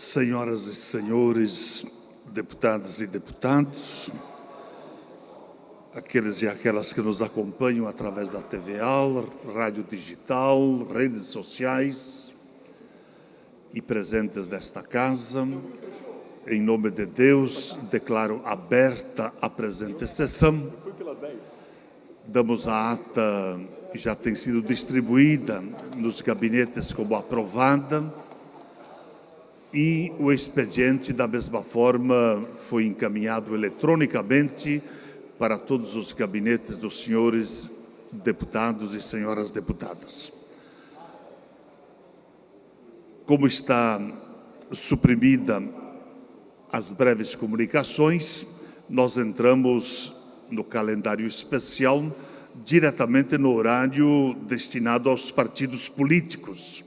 Senhoras e senhores, deputadas e deputados, aqueles e aquelas que nos acompanham através da TVA, rádio digital, redes sociais e presentes desta casa, em nome de Deus, declaro aberta a presente sessão. Damos a ata, que já tem sido distribuída nos gabinetes como aprovada, e o expediente, da mesma forma, foi encaminhado eletronicamente para todos os gabinetes dos senhores deputados e senhoras deputadas. Como está suprimida as breves comunicações, nós entramos no calendário especial diretamente no horário destinado aos partidos políticos.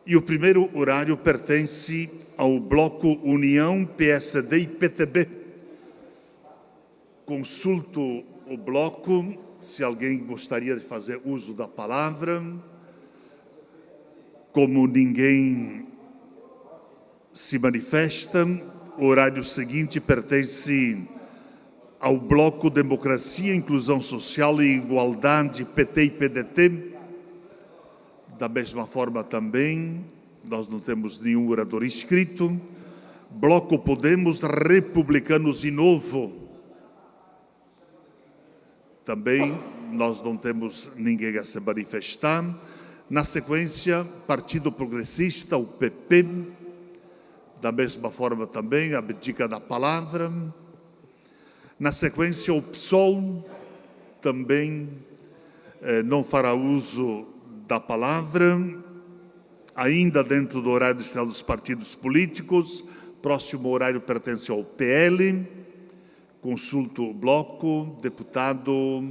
E o primeiro horário pertence ao bloco União, PSD e PTB. Consulto o bloco, se alguém gostaria de fazer uso da palavra. Como ninguém se manifesta, o horário seguinte pertence ao bloco Democracia, Inclusão Social e Igualdade, PT e PDT. Da mesma forma também, nós não temos nenhum orador inscrito. Bloco Podemos, Republicanos e Novo. Também nós não temos ninguém a se manifestar. Na sequência, Partido Progressista, o PP. Da mesma forma também, abdica da palavra. Na sequência, o PSOL também não fará uso da palavra. Ainda dentro do horário destinado aos partidos políticos, próximo horário pertence ao PL. Consulto o bloco, deputado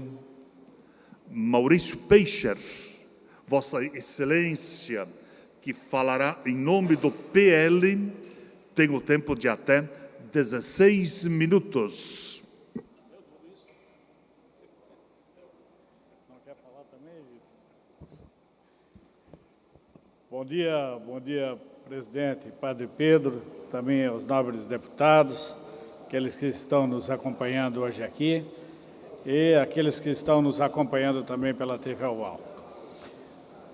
Maurício Peixer, Vossa Excelência, que falará em nome do PL, tem o tempo de até 16 minutos. Bom dia, presidente Padre Pedro, também aos nobres deputados, aqueles que estão nos acompanhando hoje aqui e aqueles que estão nos acompanhando também pela TV UAU.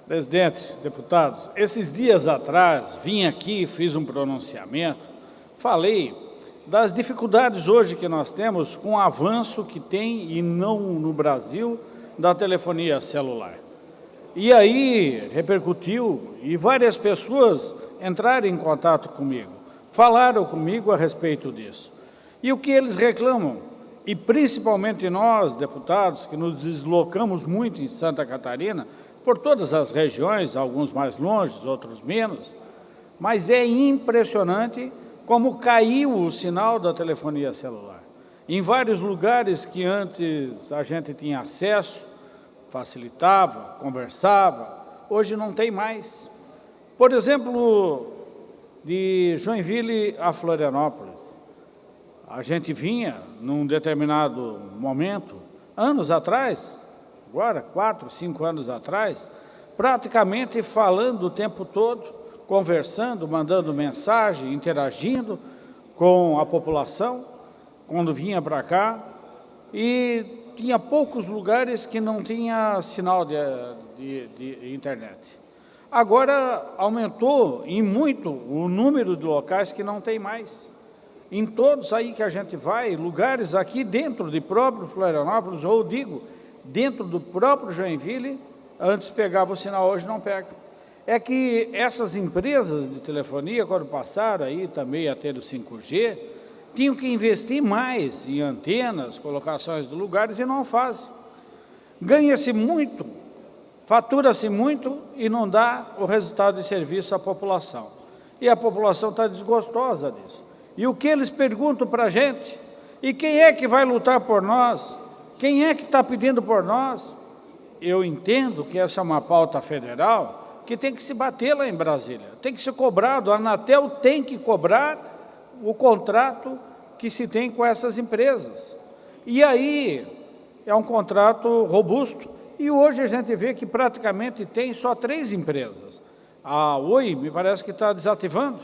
Presidente, deputados, esses dias atrás vim aqui, fiz um pronunciamento, falei das dificuldades hoje que nós temos com o avanço que tem, e não no Brasil, da telefonia celular. E aí repercutiu e várias pessoas entraram em contato comigo, falaram comigo a respeito disso. E o que eles reclamam, e principalmente nós, deputados, que nos deslocamos muito em Santa Catarina, por todas as regiões, alguns mais longe, outros menos, mas é impressionante como caiu o sinal da telefonia celular. Em vários lugares que antes a gente tinha acesso, facilitava, conversava, hoje não tem mais. Por exemplo, de Joinville a Florianópolis, a gente vinha num determinado momento, anos atrás, agora 4, 5 anos atrás, praticamente falando o tempo todo, conversando, mandando mensagem, interagindo com a população, quando vinha para cá, e tinha poucos lugares que não tinha sinal de internet. Agora aumentou em muito o número de locais que não tem mais. Em todos aí que a gente vai, lugares aqui dentro de próprio Florianópolis, ou digo, dentro do próprio Joinville, antes pegava o sinal, hoje não pega. É que essas empresas de telefonia, quando passaram aí também a ter o 5G, tinham que investir mais em antenas, colocações de lugares, e não fazem. Ganha-se muito, fatura-se muito e não dá o resultado de serviço à população. E a população está desgostosa disso. E o que eles perguntam para a gente? E quem é que vai lutar por nós? Quem é que está pedindo por nós? Eu entendo que essa é uma pauta federal que tem que se bater lá em Brasília, tem que ser cobrado, a Anatel tem que cobrar o contrato que se tem com essas empresas. E aí é um contrato robusto, e hoje a gente vê que praticamente tem só 3 empresas. A Oi me parece que está desativando.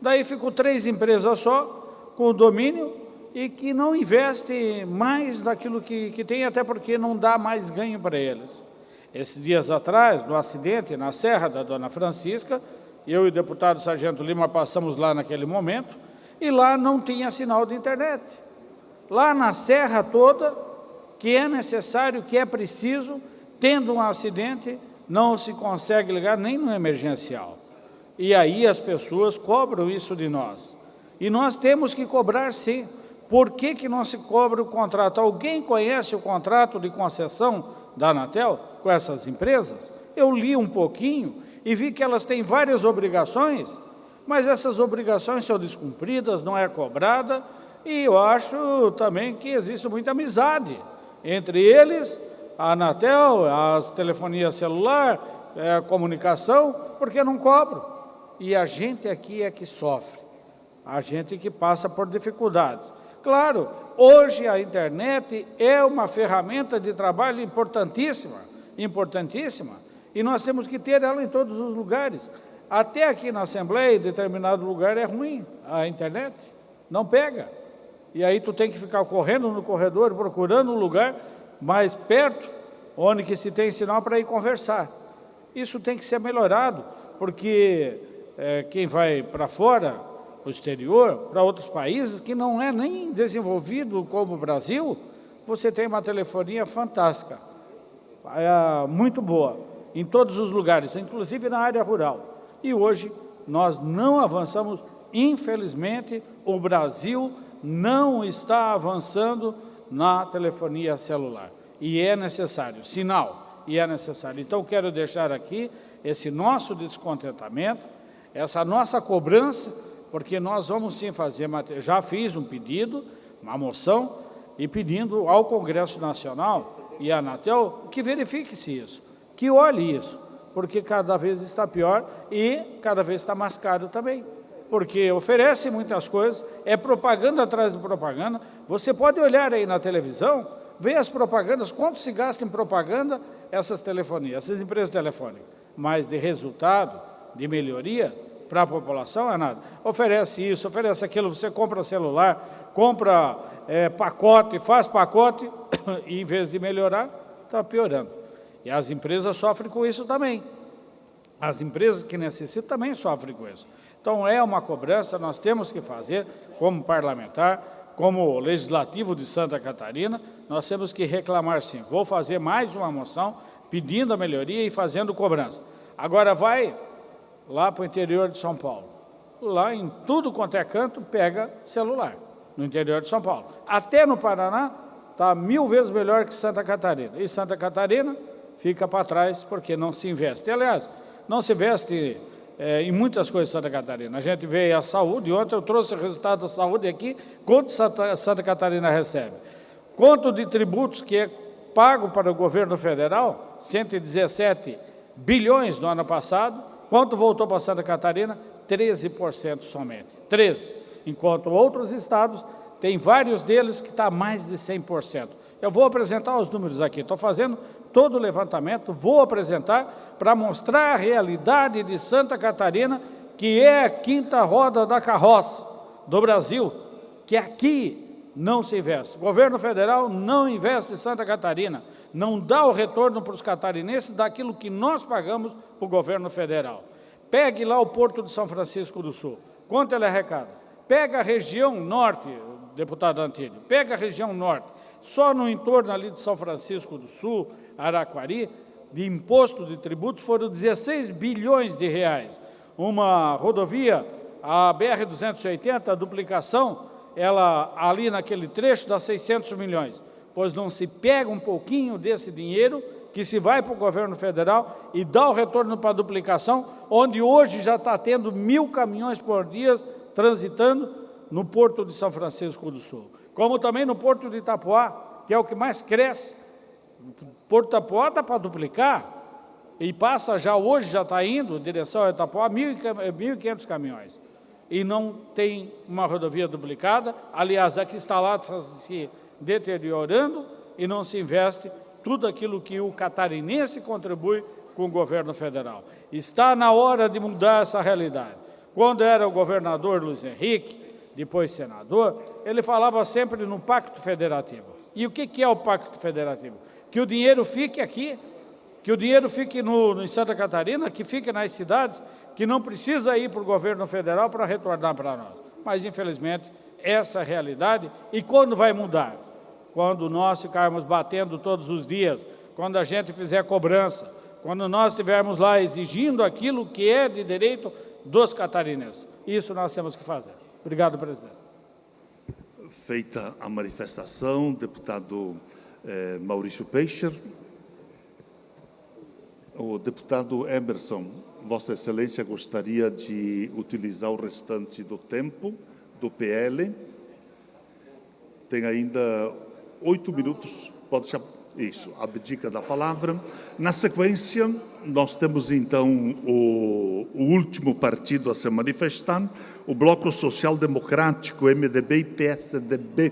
Daí ficam 3 empresas só, com o domínio, e que não investe mais daquilo que tem, até porque não dá mais ganho para eles. Esses dias atrás, no acidente na Serra da Dona Francisca, eu e o deputado Sargento Lima passamos lá naquele momento, e lá não tinha sinal de internet. Lá na serra toda, que é necessário, que é preciso, tendo um acidente, não se consegue ligar nem no emergencial. E aí as pessoas cobram isso de nós. E nós temos que cobrar sim. Por que não se cobra o contrato? Alguém conhece o contrato de concessão da Anatel com essas empresas? Eu li um pouquinho e vi que elas têm várias obrigações, mas essas obrigações são descumpridas, não é cobrada, e eu acho também que existe muita amizade entre eles, a Anatel, as telefonias celular, a comunicação, porque não cobram. E a gente aqui é que sofre, a gente que passa por dificuldades. Claro, hoje a internet é uma ferramenta de trabalho importantíssima, e nós temos que ter ela em todos os lugares. Até aqui na Assembleia, em determinado lugar, é ruim a internet, não pega. E aí tu tem que ficar correndo no corredor, procurando um lugar mais perto, onde que se tem sinal para ir conversar. Isso tem que ser melhorado, porque quem vai para fora, para o exterior, para outros países, que não é nem desenvolvido como o Brasil, você tem uma telefonia fantástica, muito boa, em todos os lugares, inclusive na área rural. E hoje nós não avançamos, infelizmente, o Brasil não está avançando na telefonia celular. E é necessário, sinal, e é necessário. Então, quero deixar aqui esse nosso descontentamento, essa nossa cobrança, porque nós vamos sim fazer, já fiz um pedido, uma moção, e pedindo ao Congresso Nacional e à Anatel que verifique-se isso, que olhe isso, porque cada vez está pior e cada vez está mais caro também. Porque oferece muitas coisas, é propaganda atrás de propaganda. Você pode olhar aí na televisão, ver as propagandas, quanto se gasta em propaganda essas telefonias, essas empresas telefônicas. Mas de resultado, de melhoria para a população é nada. Oferece isso, oferece aquilo, você compra celular, compra pacote, faz pacote, e em vez de melhorar, está piorando. E as empresas sofrem com isso também. As empresas que necessitam também sofrem com isso. Então, é uma cobrança, nós temos que fazer, como parlamentar, como legislativo de Santa Catarina, nós temos que reclamar sim. Vou fazer mais uma moção pedindo a melhoria e fazendo cobrança. Agora vai lá para o interior de São Paulo. Lá em tudo quanto é canto, pega celular, no interior de São Paulo. Até no Paraná, está 1000 vezes melhor que Santa Catarina. E Santa Catarina fica para trás porque não se investe. Aliás, não se investe em muitas coisas em Santa Catarina. A gente vê a saúde, ontem eu trouxe o resultado da saúde aqui, quanto Santa Catarina recebe. Quanto de tributos que é pago para o governo federal, 117 bilhões no ano passado, quanto voltou para Santa Catarina? 13% somente, 13%. Enquanto outros estados, tem vários deles que está mais de 100%. Eu vou apresentar os números aqui, estou fazendo todo o levantamento, vou apresentar para mostrar a realidade de Santa Catarina, que é a 5ª roda da carroça do Brasil, que aqui não se investe. O governo federal não investe em Santa Catarina, não dá o retorno para os catarinenses daquilo que nós pagamos para o governo federal. Pegue lá o Porto de São Francisco do Sul, quanto ele arrecada? Pega a região norte, deputado Antílio, pega a região norte, só no entorno ali de São Francisco do Sul, Araquari, de imposto de tributos foram 16 bilhões de reais. Uma rodovia, a BR-280, a duplicação, ela ali naquele trecho dá 600 milhões. Pois não se pega um pouquinho desse dinheiro que se vai para o governo federal e dá o retorno para a duplicação, onde hoje já está tendo 1000 caminhões por dia transitando no Porto de São Francisco do Sul. Como também no Porto de Itapoá, que é o que mais cresce. O Porto de Itapoá está para duplicar e passa já, hoje já está indo, em direção a Itapoá, 1.500 caminhões. E não tem uma rodovia duplicada, aliás, aqui está lá se deteriorando e não se investe tudo aquilo que o catarinense contribui com o governo federal. Está na hora de mudar essa realidade. quando era o governador Luiz Henrique, depois senador, ele falava sempre no Pacto Federativo. E o que é o Pacto Federativo? Que o dinheiro fique aqui, que o dinheiro fique em Santa Catarina, que fique nas cidades, que não precisa ir para o governo federal para retornar para nós. Mas, infelizmente, essa é a realidade. E quando vai mudar? Quando nós ficarmos batendo todos os dias, quando a gente fizer cobrança, quando nós estivermos lá exigindo aquilo que é de direito dos catarinenses. Isso nós temos que fazer. Obrigado, presidente. Feita a manifestação, deputado Maurício Peixer. O deputado Emerson, Vossa Excelência gostaria de utilizar o restante do tempo do PL. Tem ainda 8 minutos, pode chamar. Isso, abdica da palavra. Na sequência, nós temos então o último partido a se manifestar, o Bloco Social Democrático, MDB e PSDB.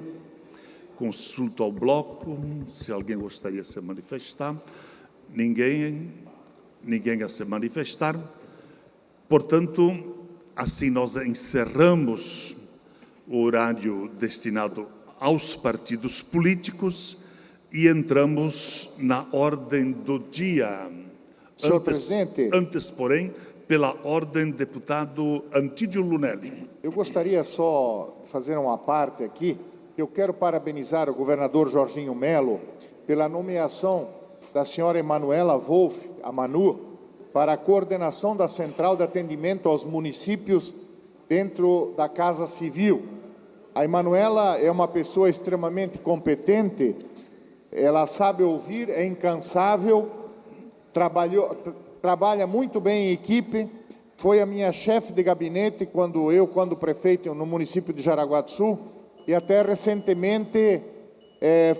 Consulto ao bloco, se alguém gostaria de se manifestar. Ninguém a se manifestar. Portanto, assim nós encerramos o horário destinado aos partidos políticos e entramos na ordem do dia. Senhor presidente. Antes, porém, pela ordem, deputado Antídio Lunelli. Eu gostaria só de fazer uma parte aqui. Eu quero parabenizar o governador Jorginho Melo pela nomeação da senhora Emanuela Wolff, a Manu, para a coordenação da Central de Atendimento aos Municípios dentro da Casa Civil. A Emanuela é uma pessoa extremamente competente, ela sabe ouvir, é incansável, trabalha muito bem em equipe, foi a minha chefe de gabinete quando prefeito no município de Jaraguá do Sul, e até recentemente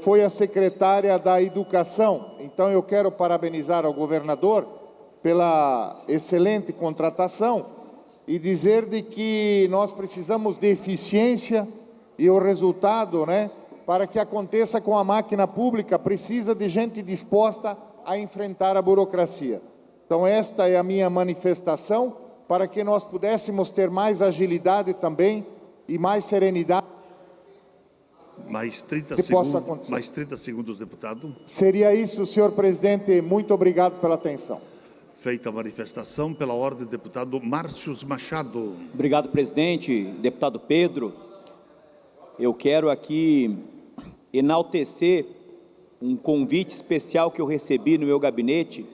foi a secretária da Educação. Então eu quero parabenizar ao governador pela excelente contratação e dizer de que nós precisamos de eficiência e o resultado, para que aconteça com a máquina pública, precisa de gente disposta a enfrentar a burocracia. Então esta é a minha manifestação para que nós pudéssemos ter mais agilidade também e mais serenidade. Mais 30 segundos, deputado. Seria isso, senhor presidente. Muito obrigado pela atenção. Feita a manifestação, pela ordem, deputado Márcio Machado. Obrigado, presidente. Deputado Pedro, eu quero aqui enaltecer um convite especial que eu recebi no meu gabinete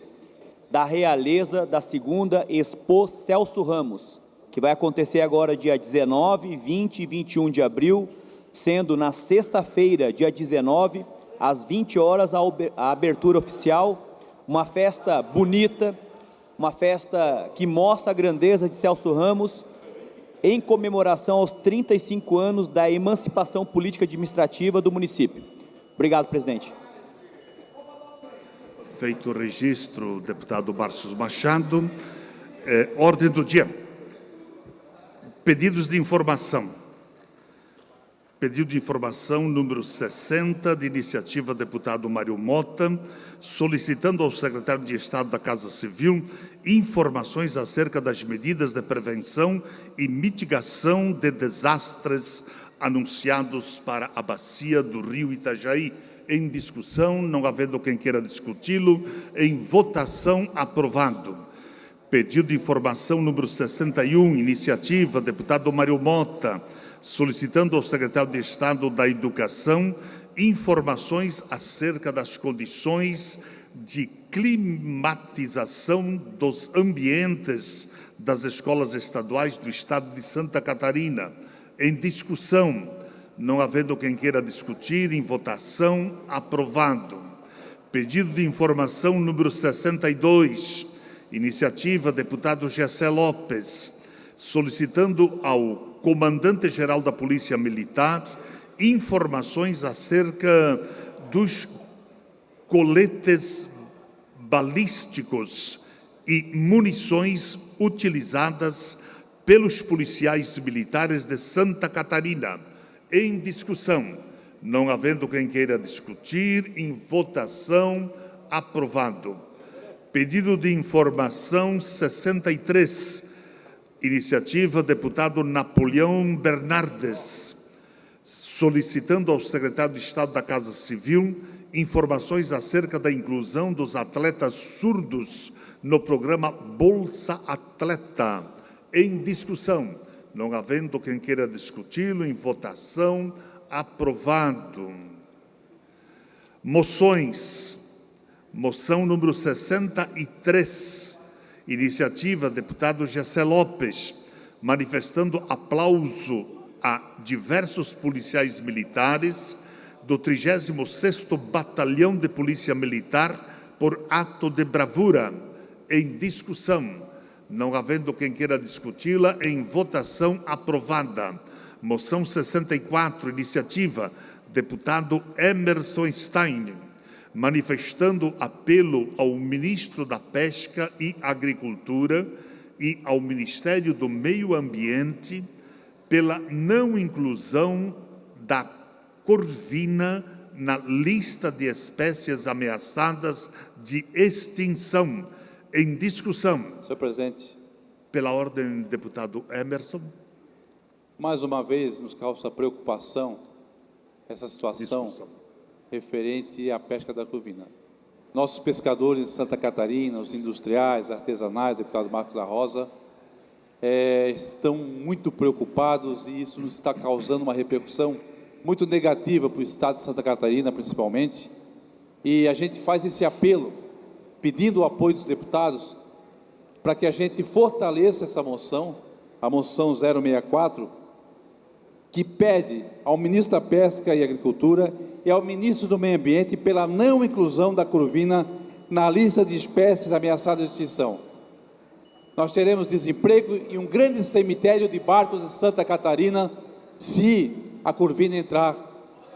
da realeza da segunda Expo Celso Ramos, que vai acontecer agora dia 19, 20 e 21 de abril, sendo na sexta-feira, dia 19, às 20 horas, a abertura oficial, uma festa bonita, uma festa que mostra a grandeza de Celso Ramos, em comemoração aos 35 anos da emancipação política administrativa do município. Obrigado, presidente. Feito o registro, deputado Márcio Machado. Ordem do dia. Pedidos de informação. Pedido de informação número 60, de iniciativa deputado Mário Mota, solicitando ao secretário de Estado da Casa Civil informações acerca das medidas de prevenção e mitigação de desastres anunciados para a bacia do rio Itajaí. Em discussão, não havendo quem queira discuti-lo, em votação, aprovado. Pedido de informação número 61, iniciativa deputado Mário Mota, solicitando ao secretário de Estado da Educação informações acerca das condições de climatização dos ambientes das escolas estaduais do Estado de Santa Catarina. Em discussão, não havendo quem queira discutir, em votação, aprovado. Pedido de informação número 62, iniciativa deputado Gessé Lopes, solicitando ao comandante-geral da Polícia Militar informações acerca dos coletes balísticos e munições utilizadas pelos policiais militares de Santa Catarina. Em discussão, não havendo quem queira discutir, em votação, aprovado. Pedido de informação 63, Iniciativa, deputado Napoleão Bernardes, solicitando ao secretário de Estado da Casa Civil informações acerca da inclusão dos atletas surdos no programa Bolsa Atleta. Em discussão, não havendo quem queira discuti-lo, em votação, aprovado. Moções. Moção número 63. Iniciativa, deputado Gessé Lopes, manifestando aplauso a diversos policiais militares do 36º Batalhão de Polícia Militar por ato de bravura. Em discussão, não havendo quem queira discuti-la, em votação, aprovada. Moção 64, iniciativa, deputado Emerson Stein, manifestando apelo ao Ministro da Pesca e Agricultura e ao Ministério do Meio Ambiente pela não inclusão da corvina na lista de espécies ameaçadas de extinção. Em discussão. Senhor presidente. Pela ordem, deputado Emerson. Mais uma vez nos causa preocupação essa situação referente à pesca da corvina. Nossos pescadores de Santa Catarina, os industriais, artesanais, deputado Marcos da Rosa, estão muito preocupados e isso nos está causando uma repercussão muito negativa para o estado de Santa Catarina, principalmente. E a gente faz esse apelo, pedindo o apoio dos deputados, para que a gente fortaleça essa moção, a moção 064, que pede ao Ministro da Pesca e Agricultura e ao Ministro do Meio Ambiente pela não inclusão da corvina na lista de espécies ameaçadas de extinção. Nós teremos desemprego e um grande cemitério de barcos em Santa Catarina se a corvina entrar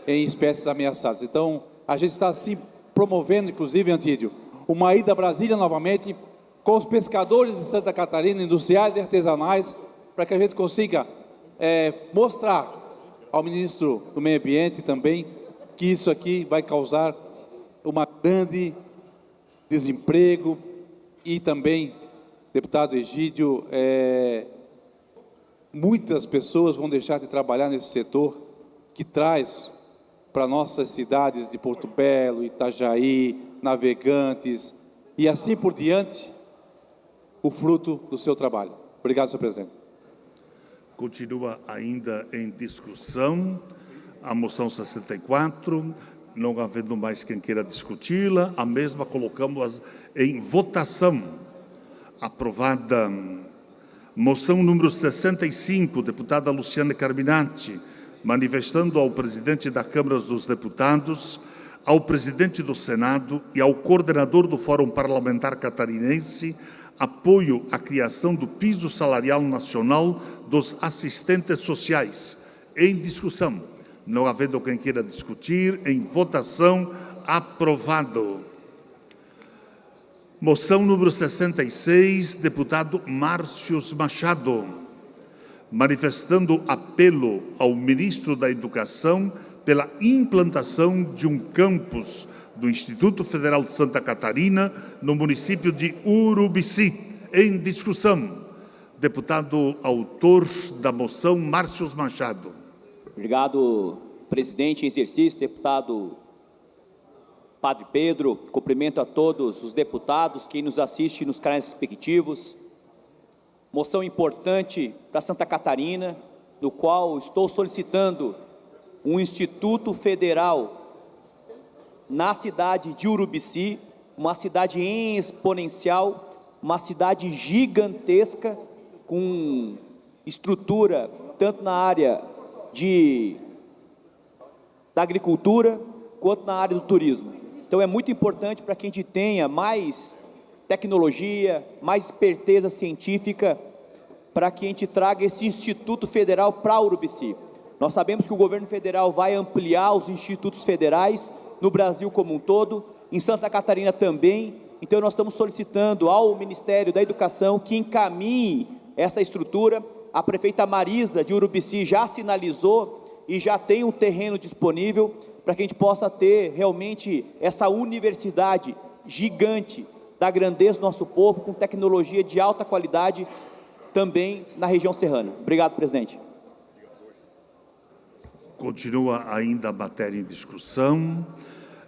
em espécies ameaçadas. Então, a gente está assim promovendo, inclusive, Antídio, uma ida a Brasília novamente com os pescadores de Santa Catarina, industriais e artesanais, para que a gente consiga mostrar ao Ministro do Meio Ambiente também que isso aqui vai causar uma grande desemprego e também, deputado Egídio, muitas pessoas vão deixar de trabalhar nesse setor que traz para nossas cidades de Porto Belo, Itajaí, Navegantes e assim por diante, o fruto do seu trabalho. Obrigado, senhor presidente. Continua ainda em discussão a moção 64, não havendo mais quem queira discuti-la, a mesma colocamos em votação. Aprovada. Moção número 65, deputada Luciana Carminati, manifestando ao presidente da Câmara dos Deputados, ao presidente do Senado e ao coordenador do Fórum Parlamentar Catarinense apoio à criação do piso salarial nacional dos assistentes sociais. Em discussão, não havendo quem queira discutir, em votação, aprovado. Moção número 66, deputado Márcios Machado, manifestando apelo ao Ministro da Educação pela implantação de um campus do Instituto Federal de Santa Catarina, no município de Urubici. Em discussão, deputado autor da moção, Márcios Machado. Obrigado, presidente em exercício, deputado Padre Pedro. Cumprimento a todos os deputados que nos assistem nos canais respectivos. Moção importante para Santa Catarina, no qual estou solicitando um Instituto Federal na cidade de Urubici, uma cidade em exponencial, uma cidade gigantesca, com estrutura tanto na área da agricultura, quanto na área do turismo. Então é muito importante para que a gente tenha mais tecnologia, mais esperteza científica, para que a gente traga esse Instituto Federal para Urubici. Nós sabemos que o governo federal vai ampliar os institutos federais no Brasil como um todo, em Santa Catarina também. Então nós estamos solicitando ao Ministério da Educação que encaminhe essa estrutura. A prefeita Marisa de Urubici já sinalizou e já tem um terreno disponível para que a gente possa ter realmente essa universidade gigante da grandeza do nosso povo, com tecnologia de alta qualidade, também na região serrana. Obrigado, presidente. Continua ainda a matéria em discussão.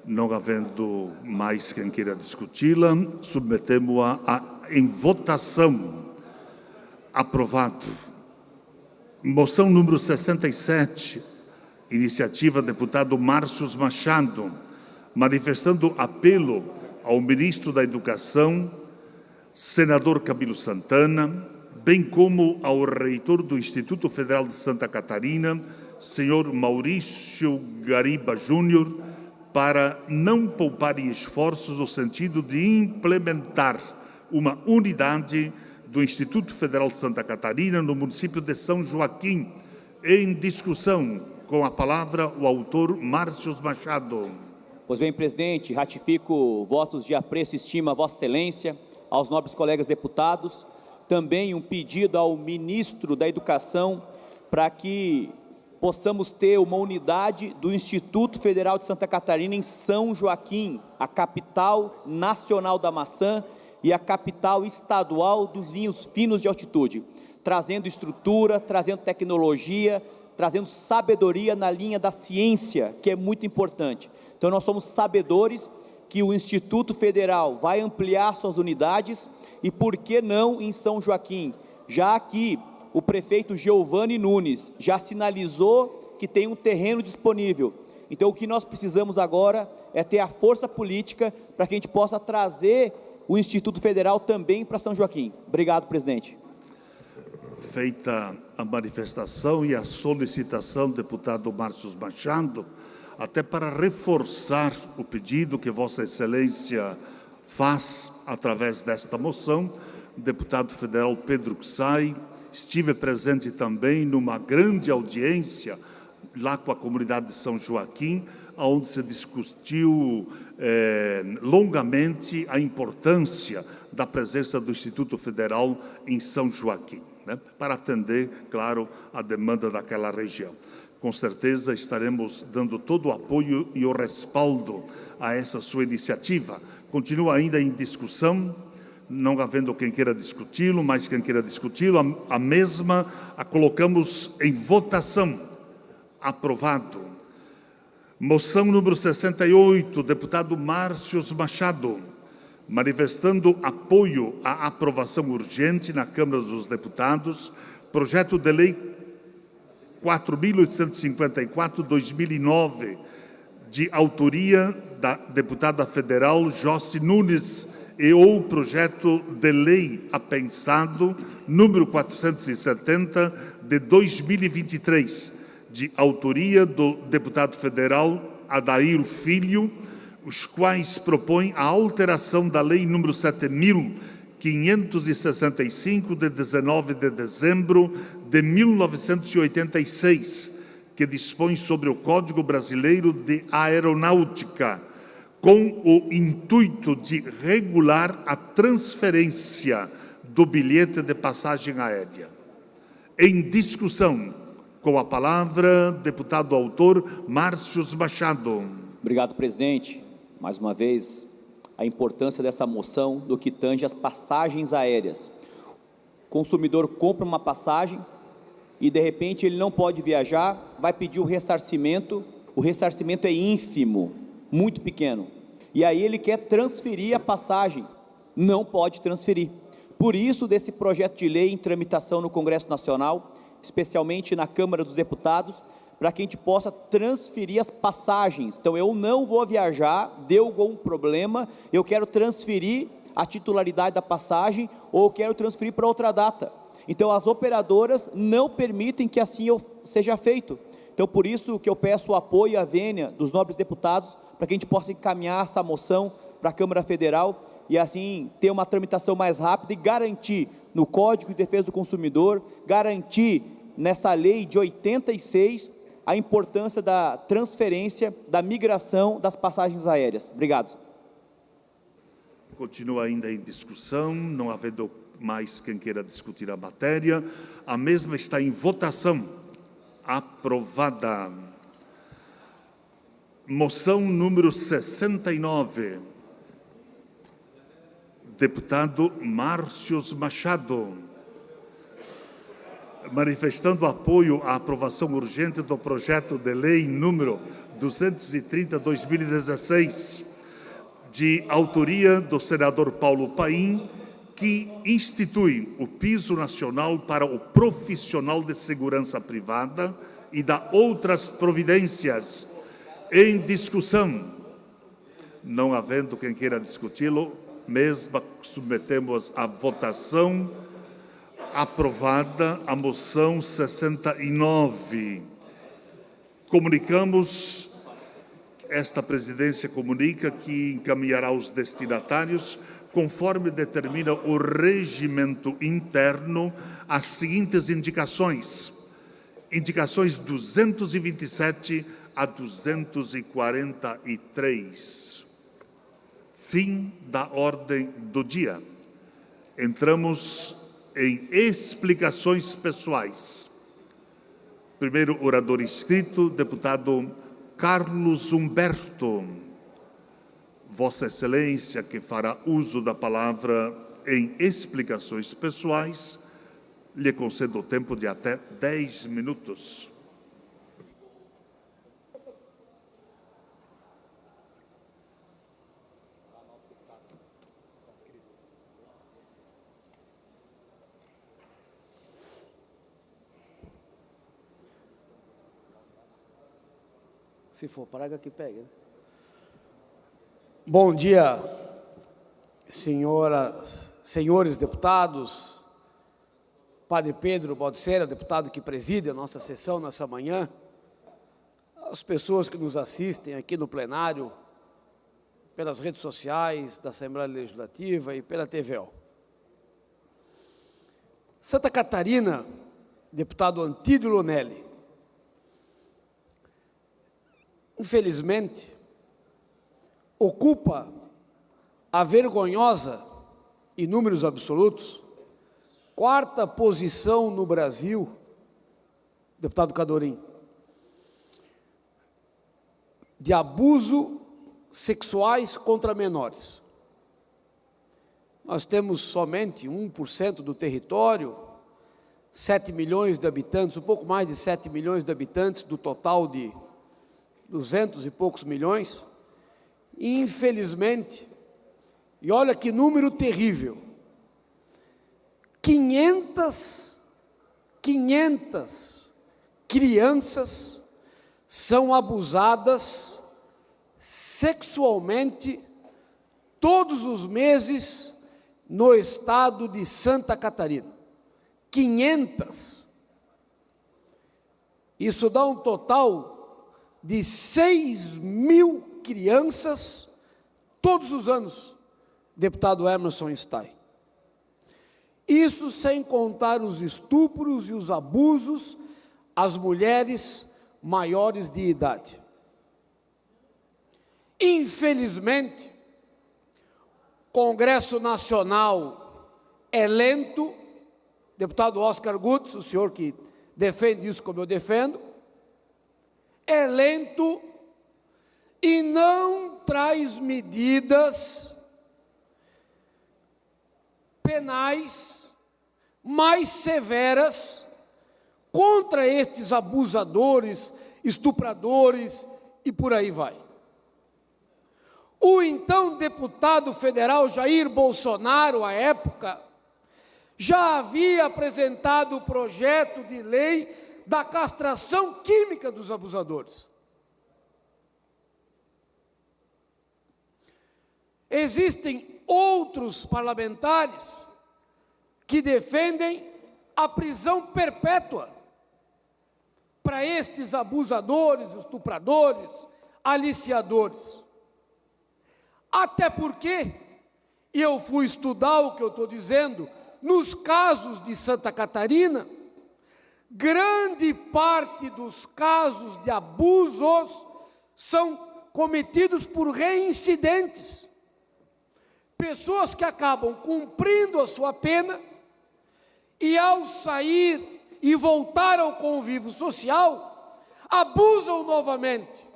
Não havendo mais quem queira discuti-la, submetemos-a em votação. Aprovado. Moção número 67, iniciativa deputado Márcio Machado, manifestando apelo ao ministro da Educação, senador Camilo Santana, bem como ao reitor do Instituto Federal de Santa Catarina, senhor Maurício Gariba Júnior, para não pouparem esforços no sentido de implementar uma unidade do Instituto Federal de Santa Catarina no município de São Joaquim. Em discussão, com a palavra o autor Márcio Machado. Pois bem, presidente, ratifico votos de apreço e estima a Vossa Excelência, aos nobres colegas deputados, também um pedido ao ministro da Educação para que possamos ter uma unidade do Instituto Federal de Santa Catarina em São Joaquim, a capital nacional da maçã e a capital estadual dos vinhos finos de altitude, trazendo estrutura, trazendo tecnologia, trazendo sabedoria na linha da ciência, que é muito importante. Então, nós somos sabedores que o Instituto Federal vai ampliar suas unidades e, por que não, em São Joaquim, já que o prefeito Giovanni Nunes já sinalizou que tem um terreno disponível. Então, o que nós precisamos agora é ter a força política para que a gente possa trazer o Instituto Federal também para São Joaquim. Obrigado, presidente. Feita a manifestação e a solicitação do deputado Márcio Machado, até para reforçar o pedido que Vossa Excelência faz através desta moção, o deputado federal Pedro Ksai estive presente também numa grande audiência lá com a comunidade de São Joaquim, onde se discutiu longamente a importância da presença do Instituto Federal em São Joaquim, né, para atender, claro, a demanda daquela região. Com certeza estaremos dando todo o apoio e o respaldo a essa sua iniciativa. Continua ainda em discussão, não havendo quem queira discuti-lo, mas quem queira discuti-lo, a mesma a colocamos em votação. Aprovado. Moção número 68, deputado Márcio Machado, manifestando apoio à aprovação urgente na Câmara dos Deputados, projeto de lei 4.854/2009, de autoria da deputada federal Jocy Nunes, e ou projeto de lei apensado número 470 de 2023, de autoria do deputado federal Adair Filho, os quais propõem a alteração da lei número 7.565 de 19 de dezembro de 1986, que dispõe sobre o Código Brasileiro de Aeronáutica, com o intuito de regular a transferência do bilhete de passagem aérea. Em discussão, com a palavra, deputado autor Márcio Machado. Obrigado, presidente. Mais uma vez, a importância dessa moção do que tange as passagens aéreas. O consumidor compra uma passagem e, de repente, ele não pode viajar, vai pedir o ressarcimento é ínfimo, muito pequeno. E aí ele quer transferir a passagem, não pode transferir. Por isso, desse projeto de lei em tramitação no Congresso Nacional, especialmente na Câmara dos Deputados, para que a gente possa transferir as passagens. Então, eu não vou viajar, deu algum problema, eu quero transferir a titularidade da passagem ou eu quero transferir para outra data. Então, as operadoras não permitem que assim seja feito. Então, por isso que eu peço o apoio e a vênia dos nobres deputados para que a gente possa encaminhar essa moção para a Câmara Federal e assim ter uma tramitação mais rápida e garantir no Código de Defesa do Consumidor, garantir nessa lei de 86 a importância da transferência, da migração das passagens aéreas. Obrigado. Continua ainda em discussão, não havendo mais quem queira discutir a matéria, a mesma está em votação. Aprovada. Moção número 69, deputado Márcio Machado, manifestando apoio à aprovação urgente do projeto de lei número 230/2016, de autoria do senador Paulo Paim, que institui o piso nacional para o profissional de segurança privada e dá outras providências em discussão. Não havendo quem queira discuti-lo, mesmo submetemos à votação. Aprovada a moção 69. Comunicamos, esta presidência comunica que encaminhará os destinatários, conforme determina o regimento interno, as seguintes indicações. Indicações 227 a 243. Fim da ordem do dia. Entramos em explicações pessoais. Primeiro orador inscrito, deputado Carlos Humberto. Vossa Excelência, que fará uso da palavra em explicações pessoais, lhe concedo o tempo de até 10 minutos. Se for praga, que pegue. Né? Bom dia, senhores deputados, Padre Pedro Baldiceira, deputado que preside a nossa sessão nessa manhã, as pessoas que nos assistem aqui no plenário, pelas redes sociais da Assembleia Legislativa e pela TVO. Santa Catarina, deputado Antídio Lonelli, infelizmente, ocupa a vergonhosa, em números absolutos, 4ª posição no Brasil, deputado Cadorim, de abuso sexuais contra menores. Nós temos somente 1% do território, 7 milhões de habitantes, um pouco mais de 7 milhões de habitantes do total de 200 e poucos milhões, e infelizmente, e olha que número terrível, 500 crianças são abusadas sexualmente todos os meses no estado de Santa Catarina. 500. Isso dá um total de 6.000 crianças todos os anos, deputado Emerson Stein. Isso sem contar os estupros e os abusos às mulheres maiores de idade. Infelizmente, Congresso Nacional é lento, deputado Oscar Gutz, o senhor que defende isso como eu defendo, é lento e não traz medidas penais mais severas contra estes abusadores, estupradores e por aí vai. O então deputado federal Jair Bolsonaro, à época, já havia apresentado o projeto de lei da castração química dos abusadores. Existem outros parlamentares que defendem a prisão perpétua para estes abusadores, estupradores, aliciadores. Até porque, e eu fui estudar o que eu estou dizendo, nos casos de Santa Catarina, grande parte dos casos de abusos são cometidos por reincidentes. Pessoas que acabam cumprindo a sua pena e, ao sair e voltar ao convívio social, abusam novamente.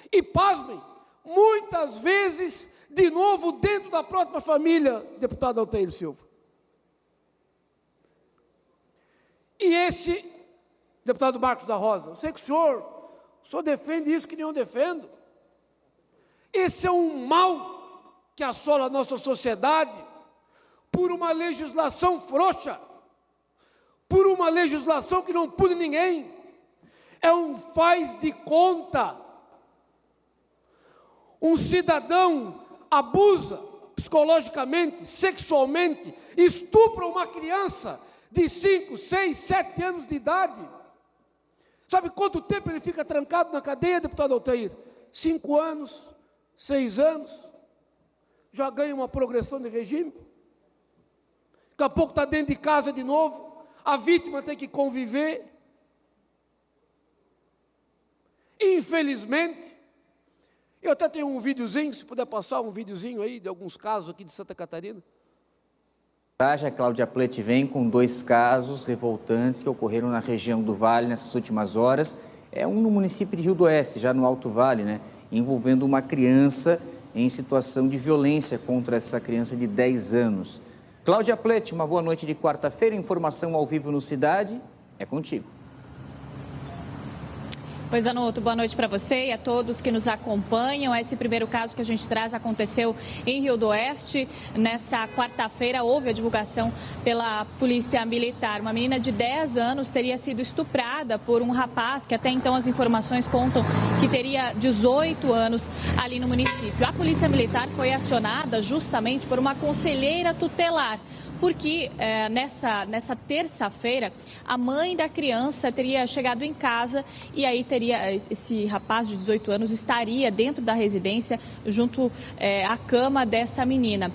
E, pasmem, muitas vezes, de novo, dentro da própria família, deputado Altair Silva. E E esse, deputado Marcos da Rosa, eu sei que o senhor defende isso que nem eu defendo. Esse é um mal que assola a nossa sociedade por uma legislação frouxa, por uma legislação que não pune ninguém. É um faz de conta. Um cidadão abusa psicologicamente, sexualmente, estupra uma criança de 5, 6, 7 anos de idade. Sabe quanto tempo ele fica trancado na cadeia, deputado Altair? 5 anos, 6 anos. Já ganha uma progressão de regime. Daqui a pouco está dentro de casa de novo. A vítima tem que conviver. Infelizmente, eu até tenho um videozinho, se puder passar um videozinho aí, de alguns casos aqui de Santa Catarina. A Cláudia Pletti vem com 2 casos revoltantes que ocorreram na região do Vale nessas últimas horas. Um no município de Rio do Oeste, já no Alto Vale, né? Envolvendo uma criança em situação de violência contra essa criança de 10 anos. Cláudia Pletti, uma boa noite de quarta-feira. Informação ao vivo no Cidade. É contigo. Pois, Anuto, boa noite para você e a todos que nos acompanham. Esse primeiro caso que a gente traz aconteceu em Rio do Oeste. Nessa quarta-feira houve a divulgação pela Polícia Militar. Uma menina de 10 anos teria sido estuprada por um rapaz que até então as informações contam que teria 18 anos ali no município. A Polícia Militar foi acionada justamente por uma conselheira tutelar, porque nessa terça-feira a mãe da criança teria chegado em casa e aí esse rapaz de 18 anos estaria dentro da residência junto à cama dessa menina.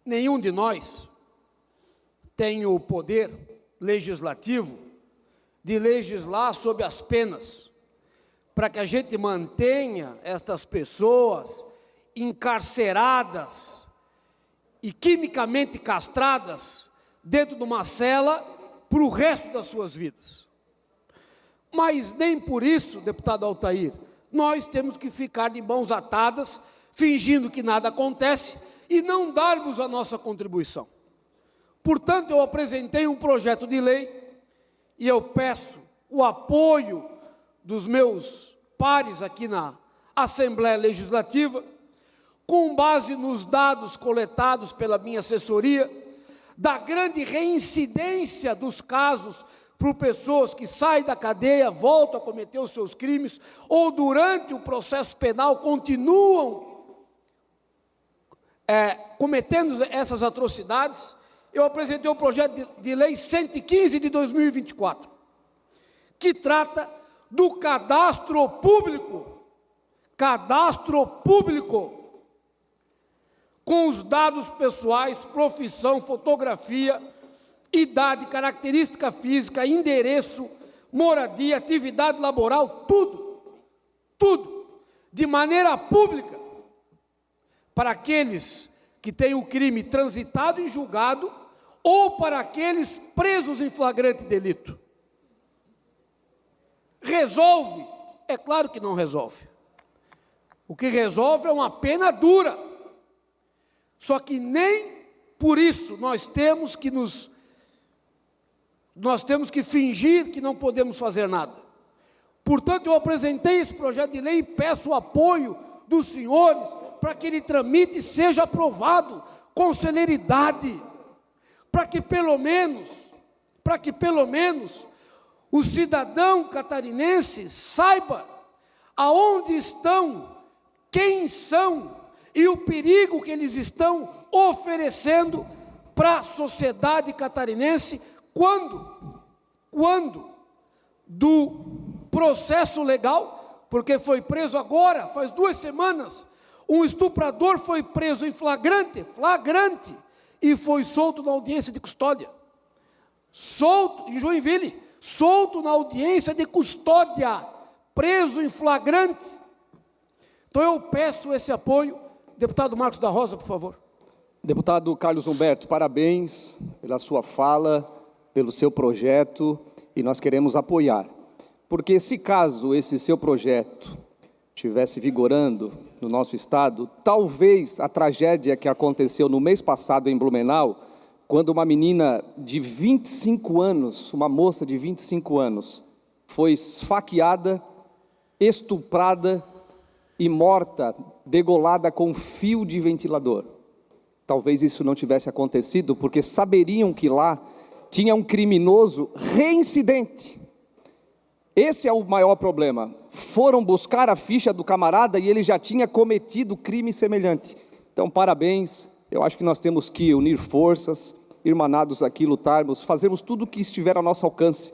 Nenhum de nós tem o poder legislativo de legislar sobre as penas, para que a gente mantenha estas pessoas encarceradas e quimicamente castradas dentro de uma cela para o resto das suas vidas. Mas nem por isso, deputado Altair, nós temos que ficar de mãos atadas, fingindo que nada acontece e não darmos a nossa contribuição. Portanto, eu apresentei um projeto de lei e eu peço o apoio dos meus pares aqui na Assembleia Legislativa, com base nos dados coletados pela minha assessoria, da grande reincidência dos casos por pessoas que saem da cadeia, voltam a cometer os seus crimes, ou durante o processo penal continuam cometendo essas atrocidades. Eu apresentei o projeto de lei 115 de 2024, que trata do cadastro público, com os dados pessoais, profissão, fotografia, idade, característica física, endereço, moradia, atividade laboral, tudo, de maneira pública, para aqueles que têm o crime transitado em julgado ou para aqueles presos em flagrante delito. Resolve? É claro que não resolve. O que resolve é uma pena dura. Só que nem por isso nós temos que fingir que não podemos fazer nada. Portanto, eu apresentei esse projeto de lei e peço o apoio dos senhores para que ele tramite e seja aprovado com celeridade, para que pelo menos o cidadão catarinense saiba aonde estão, quem são e o perigo que eles estão oferecendo para a sociedade catarinense quando do processo legal, porque foi preso agora, faz 2 semanas, um estuprador foi preso em flagrante, e foi solto na audiência de custódia. Solto, em Joinville, solto na audiência de custódia, preso em flagrante. Então eu peço esse apoio. Deputado Marcos da Rosa, por favor. Deputado Carlos Humberto, parabéns pela sua fala, pelo seu projeto, e nós queremos apoiar. Porque se caso esse seu projeto estivesse vigorando no nosso estado, talvez a tragédia que aconteceu no mês passado em Blumenau, quando uma menina de 25 anos, uma moça de 25 anos, foi esfaqueada, estuprada e morta, degolada com fio de ventilador. Talvez isso não tivesse acontecido, porque saberiam que lá tinha um criminoso reincidente. Esse é o maior problema. Foram buscar a ficha do camarada e ele já tinha cometido crime semelhante. Então, parabéns. Eu acho que nós temos que unir forças, irmanados aqui, lutarmos, fazermos tudo o que estiver ao nosso alcance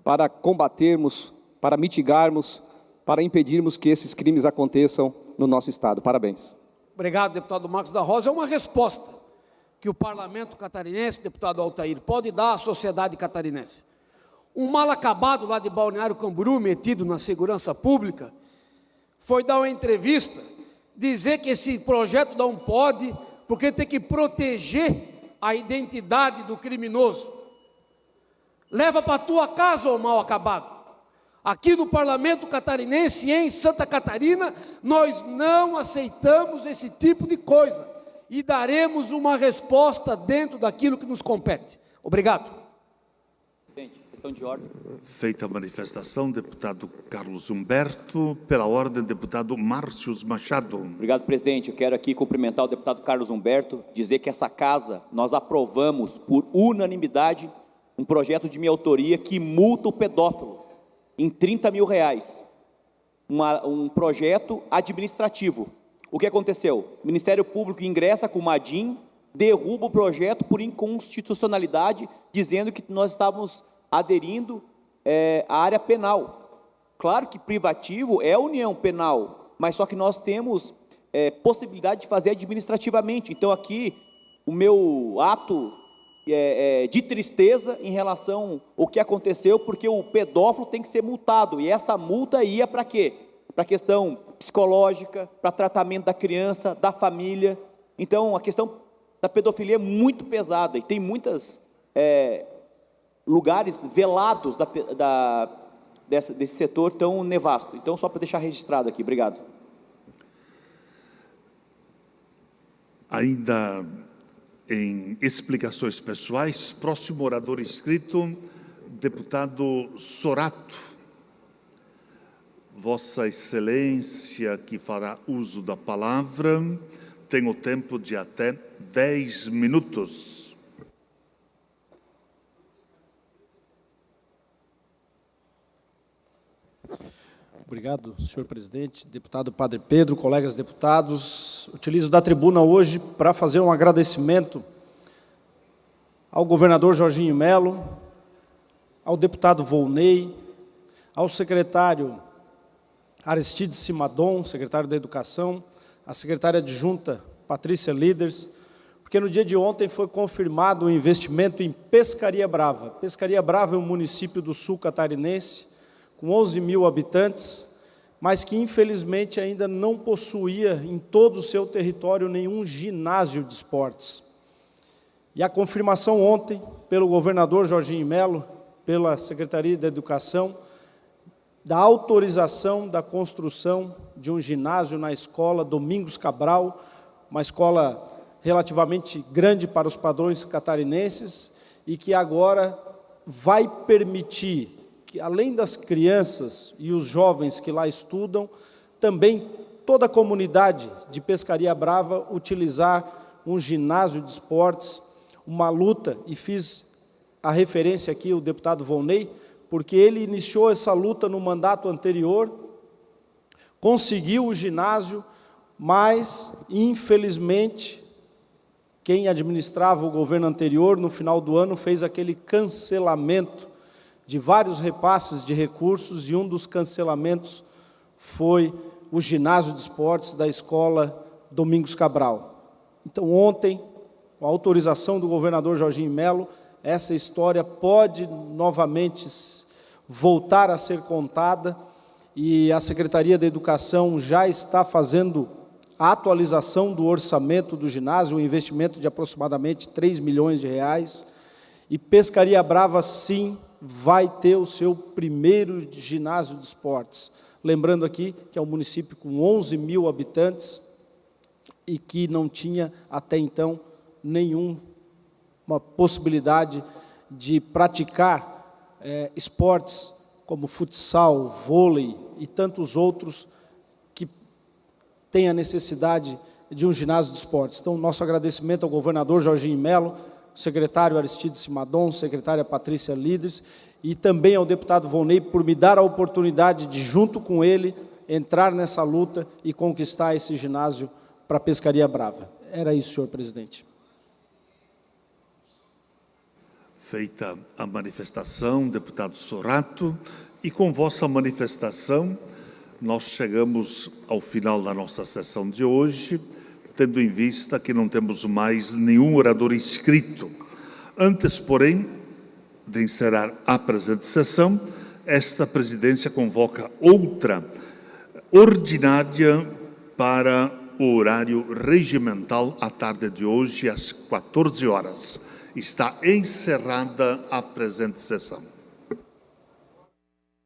para combatermos, para mitigarmos, para impedirmos que esses crimes aconteçam no nosso estado. Parabéns. Obrigado, deputado Marcos da Rosa. É uma resposta que o parlamento catarinense, deputado Altair, pode dar à sociedade catarinense. Um mal acabado lá de Balneário Camboriú, metido na segurança pública, foi dar uma entrevista, dizer que esse projeto não pode, porque tem que proteger a identidade do criminoso. Leva para a tua casa, ô mal acabado. Aqui no parlamento catarinense, em Santa Catarina, nós não aceitamos esse tipo de coisa e daremos uma resposta dentro daquilo que nos compete. Obrigado. Presidente, questão de ordem. Feita a manifestação, deputado Carlos Humberto. Pela ordem, deputado Márcio Machado. Obrigado, presidente. Eu quero aqui cumprimentar o deputado Carlos Humberto, dizer que essa casa, nós aprovamos por unanimidade um projeto de minha autoria que multa o pedófilo em R$30 mil. Um projeto administrativo. O que aconteceu? O Ministério Público ingressa com uma DIN, derruba o projeto por inconstitucionalidade, dizendo que nós estávamos aderindo à área penal. Claro que privativo é a união penal, mas só que nós temos possibilidade de fazer administrativamente. Então, aqui, o meu ato de tristeza em relação ao que aconteceu, porque o pedófilo tem que ser multado, e essa multa ia para quê? Para questão psicológica, para tratamento da criança, da família. Então, a questão da pedofilia é muito pesada, e tem muitos lugares velados desse setor tão nefasto. Então, só para deixar registrado aqui. Obrigado. Ainda em explicações pessoais, próximo orador inscrito, deputado Sorato. Vossa Excelência, que fará uso da palavra, tem o tempo de até 10 minutos. Obrigado, senhor presidente, deputado Padre Pedro, colegas deputados. Utilizo da tribuna hoje para fazer um agradecimento ao governador Jorginho Melo, ao deputado Volney, ao secretário Aristides Simadon, secretário da Educação, à secretária adjunta Patrícia Líderes, porque no dia de ontem foi confirmado o investimento em Pescaria Brava. Pescaria Brava é um município do sul catarinense, com 11 mil habitantes, mas que infelizmente ainda não possuía em todo o seu território nenhum ginásio de esportes. E a confirmação ontem, pelo governador Jorginho Melo, pela Secretaria da Educação, da autorização da construção de um ginásio na escola Domingos Cabral, uma escola relativamente grande para os padrões catarinenses, e que agora vai permitir que, além das crianças e os jovens que lá estudam, também toda a comunidade de Pescaria Brava utilizar um ginásio de esportes, uma luta, e fiz a referência aqui ao deputado Volney, porque ele iniciou essa luta no mandato anterior, conseguiu o ginásio, mas, infelizmente, quem administrava o governo anterior, no final do ano, fez aquele cancelamento de vários repasses de recursos, e um dos cancelamentos foi o ginásio de esportes da escola Domingos Cabral. Então, ontem, com a autorização do governador Jorginho Melo, essa história pode novamente voltar a ser contada, e a Secretaria da Educação já está fazendo a atualização do orçamento do ginásio, um investimento de aproximadamente 3 milhões de reais. E Pescaria Brava, sim, vai ter o seu primeiro ginásio de esportes. Lembrando aqui que é um município com 11 mil habitantes e que não tinha, até então, nenhuma possibilidade de praticar esportes como futsal, vôlei e tantos outros que têm a necessidade de um ginásio de esportes. Então, nosso agradecimento ao governador Jorginho Melo, secretário Aristides Simadon, secretária Patrícia Líderes, e também ao deputado Volney por me dar a oportunidade de, junto com ele, entrar nessa luta e conquistar esse ginásio para a Pescaria Brava. Era isso, senhor presidente. Feita a manifestação, deputado Sorato, e com vossa manifestação, nós chegamos ao final da nossa sessão de hoje, tendo em vista que não temos mais nenhum orador inscrito. Antes, porém, de encerrar a presente sessão, esta presidência convoca outra ordinária para o horário regimental à tarde de hoje, às 14 horas. Está encerrada a presente sessão.